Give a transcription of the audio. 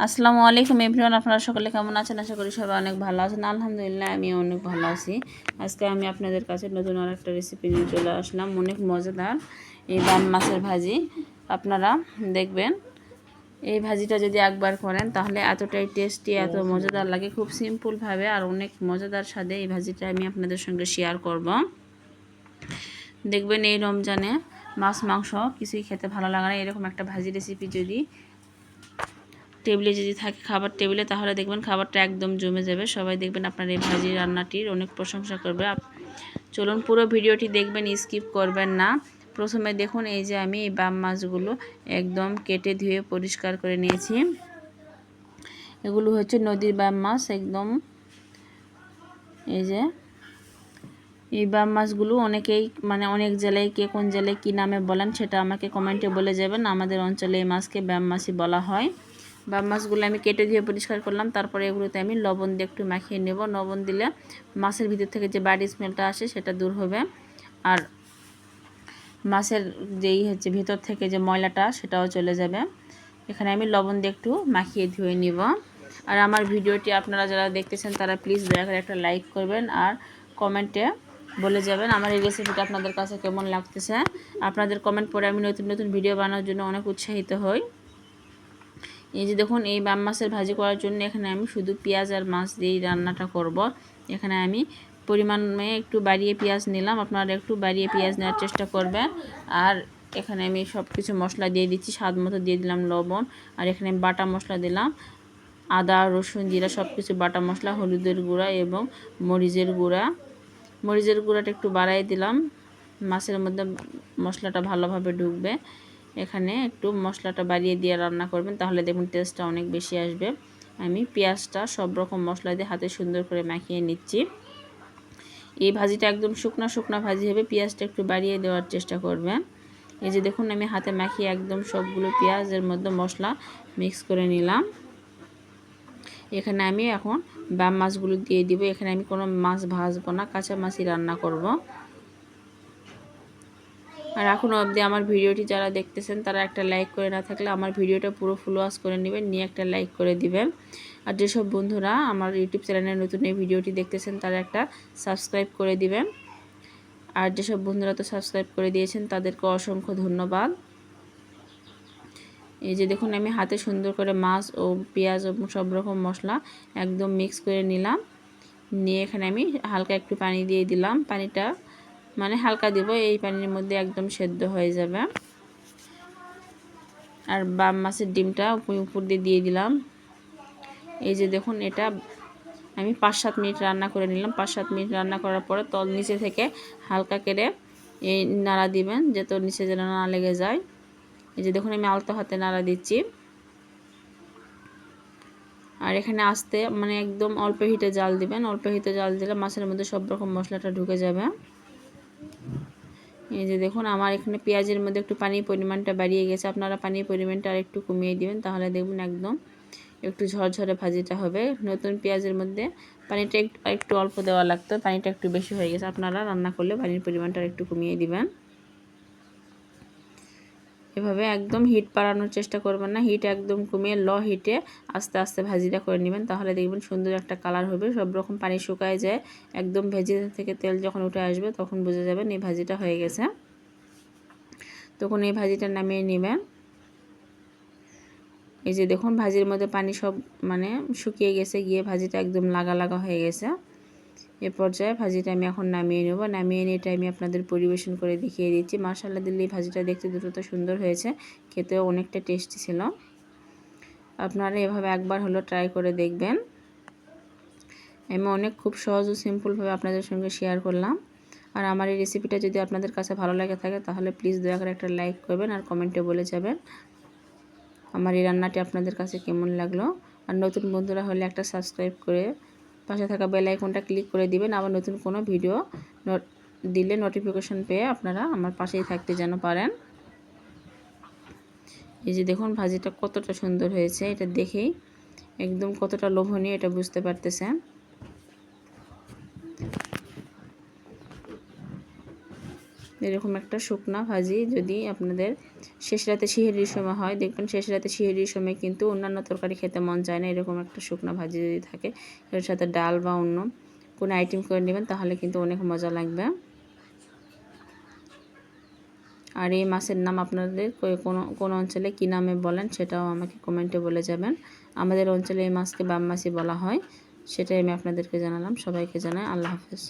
আসসালামু আলাইকুম এভরিওয়ান, আপনারা সকলে কেমন আছেন? আশা করি সবাই অনেক ভালো আছেন। আলহামদুলিল্লাহ আমি অনেক ভালো আছি। আজকে আমি আপনাদের কাছে নতুন আরেকটা রেসিপি নিয়ে চলে আসলাম। অনেক মজাদার এই বাম মাছের ভাজি। আপনারা দেখবেন এই ভাজিটা যদি একবার করেন তাহলে এতটাই টেস্টি, এত মজাদার লাগে, খুব সিম্পলভাবে আর অনেক মজাদার স্বাদে এই ভাজিটা আমি আপনাদের সঙ্গে শেয়ার করব। দেখবেন এই রমজানে মাছ মাংস কিছুই খেতে ভালো লাগে না, এরকম একটা ভাজি রেসিপি যদি টেবিলে যদি থাকে খাবার টেবিলে, তাহলে দেখবেন খাবারটা একদম জমে যাবে। সবাই দেখবেন আপনার এই ভাজি রান্নাটির অনেক প্রশংসা করবে। চলুন পুরো ভিডিওটি দেখবেন, স্কিপ করবেন না। প্রথমে দেখুন এই যে আমি এই বাম মাছগুলো একদম কেটে ধুয়ে পরিষ্কার করে নিয়েছি। এগুলো হচ্ছে নদীর বাম মাছ একদম। এই যে এই বাম মাছগুলো অনেকেই অনেক জেলায় কে কোন জেলায় কী নামে বলেন সেটা আমাকে কমেন্টে বলে যাবেন। আমাদের অঞ্চলে এই মাছকে বাম মাছই বলা হয়। বাম মাছগুলো আমি কেটে ধুয়ে পরিষ্কার করলাম। তারপরে এগুলোতে আমি লবণ দিয়ে একটু মাখিয়ে নেব। লবণ দিলে মাছের ভিতর থেকে যে বাড়ি স্মেলটা আসে সেটা দূর হবে, আর মাছের যেই ভিতর থেকে যে ময়লাটা সেটাও চলে যাবে। এখানে আমি লবণ দিয়ে একটু মাখিয়ে ধুয়ে নিব। আর আমার ভিডিওটি আপনারা যারা দেখতেছেন তারা প্লিজ দয়া করে একটা লাইক করবেন আর কমেন্টে বলে যাবেন আমার এই রেসিপিটা আপনাদের কাছে কেমন লাগতেছে। আপনাদের কমেন্ট পড়ে আমি নতুন নতুন ভিডিও বানানোর জন্য অনেক উৎসাহিত হই। এই যে দেখুন এই বাম মাছের ভাজি করার জন্য এখানে আমি শুধু পেঁয়াজ আর মাছ দিয়েই রান্নাটা করব। এখানে আমি পরিমাণে একটু বাড়িয়ে পেঁয়াজ নিলাম, আপনারা একটু বাড়িয়ে পেঁয়াজ নেওয়ার চেষ্টা করবেন। আর এখানে আমি সব কিছু মশলা দিয়ে দিচ্ছি, স্বাদ মতো দিয়ে দিলাম লবণ। আর এখানে আমি বাটা মশলা দিলাম, আদা রসুন জিরা সব কিছু বাটা মশলা, হলুদের গুঁড়া এবং মরিচের গুঁড়া। মরিচের গুঁড়াটা একটু বাড়াই দিলাম, মাছের মধ্যে মশলাটা ভালোভাবে ঢুকবে। এখানে একটু মশলাটা বাড়িয়ে দিয়ে রান্না করবেন, তাহলে দেখুন টেস্টটা অনেক বেশি আসবে। আমি পেঁয়াজটা সব রকম মশলা দিয়ে হাতে সুন্দর করে মাখিয়ে নিচ্ছি। এই ভাজিটা একদম শুকনো শুকনো ভাজি হবে, পেঁয়াজটা একটু বাড়িয়ে দেওয়ার চেষ্টা করবেন। এই যে দেখুন আমি হাতে মাখিয়ে একদম সবগুলো পেঁয়াজের মধ্যে মশলা মিক্স করে নিলাম। এখানে আমি এখন বাম মাছগুলো দিয়ে দিব। এখানে আমি কোনো মাছ ভাজবো না, কাঁচা মাছই রান্না করব। আর এখনও অবধি আমার ভিডিওটি যারা দেখতেছেন তারা একটা লাইক করে না থাকলে আমার ভিডিওটা পুরো ফুল ওয়াচ করে নেবেন, নিয়ে একটা লাইক করে দিবেন। আর যেসব বন্ধুরা আমার ইউটিউব চ্যানেলে নতুন এই ভিডিওটি দেখতেছেন তারা একটা সাবস্ক্রাইব করে দিবেন। আর যেসব বন্ধুরা তো সাবস্ক্রাইব করে দিয়েছেন তাদেরকে অসংখ্য ধন্যবাদ। এই যে দেখুন আমি হাতে সুন্দর করে মাছ ও পেঁয়াজ এবং সব রকম মশলা একদম মিক্স করে নিলাম। নিয়ে এখানে আমি হালকা একটু পানি দিয়ে দিলাম। পানিটা হালকা দিব, এই পানির মধ্যে একদম সেদ্ধ হয়ে যাবে। আর বাম মাছের ডিমটা উপর দিয়ে দিলাম। এই যে দেখুন এটা আমি 5-7 মিনিট রান্না করে নিলাম। 5-7 মিনিট রান্না করার পরে তল নিচে থেকে হালকা করে এই নাড়া দিবেন, যাতে নিচে যেন না লেগে যায়। এই যে দেখুন আমি আলতো হাতে নাড়া দিচ্ছি। আর এখানে আস্তে একদম অল্প হিটে জাল দিবেন। অল্প হিটে জাল দিলে মাছের মধ্যে সব রকম মশলাটা ঢুকে যাবে। এই যে দেখুন আমার এখানে পেঁয়াজের মধ্যে একটু পানির পরিমাণটা বাড়িয়ে গেছে, আপনারা পানির পরিমাণটা আর একটু কমিয়ে দিবেন, তাহলে দেখবেন একদম একটু ঝরঝরে ভাজিটা হবে। নতুন পেঁয়াজের মধ্যে পানিটা একটু অল্প দেওয়া লাগতো, পানিটা একটু বেশি হয়ে গেছে। আপনারা রান্না করলে পানির পরিমাণটা একটু কমিয়ে দিবেন। এভাবে একদম হিট বাড়ানোর চেষ্টা করবেন না, হিট একদম কমিয়ে লো হিটে আস্তে আস্তে ভাজিটা করে নেবেন, তাহলে দেখবেন সুন্দর একটা কালার হবে। সব রকম পানি শুকায় যায়, একদম ভেজি থেকে তেল যখন উঠে আসবে তখন বুঝে যাবেন এই ভাজিটা হয়ে গেছে। তখন এই ভাজিটা নামিয়ে নেবেন। এই যে দেখুন ভাজির মধ্যে পানি সব শুকিয়ে গেছে, গিয়ে ভাজিটা একদম লাগা লাগা হয়ে গেছে। এ পর্যায়ে ভাজিটা আমি এখন নামিয়ে নেব। নামিয়ে নিয়ে এটা আমি আপনাদের পরিবেশন করে দেখিয়ে দিচ্ছি। মাশাআল্লাহ দিলে এই ভাজিটা দেখতে দ্রুত সুন্দর হয়েছে, খেতেও অনেকটা টেস্টি ছিল। আপনারা এভাবে একবার হলো ট্রাই করে দেখবেন। আমি খুব সহজ ও সিম্পলভাবে আপনাদের সঙ্গে শেয়ার করলাম। আর আমার এই রেসিপিটা যদি আপনাদের কাছে ভালো লাগে থাকে তাহলে প্লিজ দয়া করে একটা লাইক করবেন আর কমেন্টে বলে যাবেন আমার এই রান্নাটি আপনাদের কাছে কেমন লাগলো। আর নতুন বন্ধুরা হলে একটা সাবস্ক্রাইব করে পাশে থাকা বেল আইকনটা ক্লিক করে দিবেন, আবার নতুন কোনো ভিডিও দিলে নোটিফিকেশন পেয়ে আপনারা আমার পাশেই থাকতে যেন পারেন। এই যে দেখুন ভাজিটা কতটা সুন্দর হয়েছে, এটা দেখেই একদম কতটা লোভনীয় এটা বুঝতে পারতেছেন। এরকম একটা শুকনা ভাজি যদি আপনাদের শেষ রাতে সিহেরির সময় হয়, দেখবেন শেষ রাতে সিহেরির সময় কিন্তু অন্যান্য তরকারি খেতে মন চায় না। এরকম একটা শুকনা ভাজি যদি থাকে, এর সাথে ডাল বা অন্য কোনো আইটেম করে নেবেন, তাহলে কিন্তু অনেক মজা লাগবে। আর এই মাছের নাম আপনাদের কোন অঞ্চলে কী নামে বলেন সেটাও আমাকে কমেন্টে বলে যাবেন। আমাদের অঞ্চলে এই মাছকে বাম মাছই বলা হয়, সেটাই আমি আপনাদেরকে জানালাম। সবাইকে জানাই আল্লাহ হাফেজ।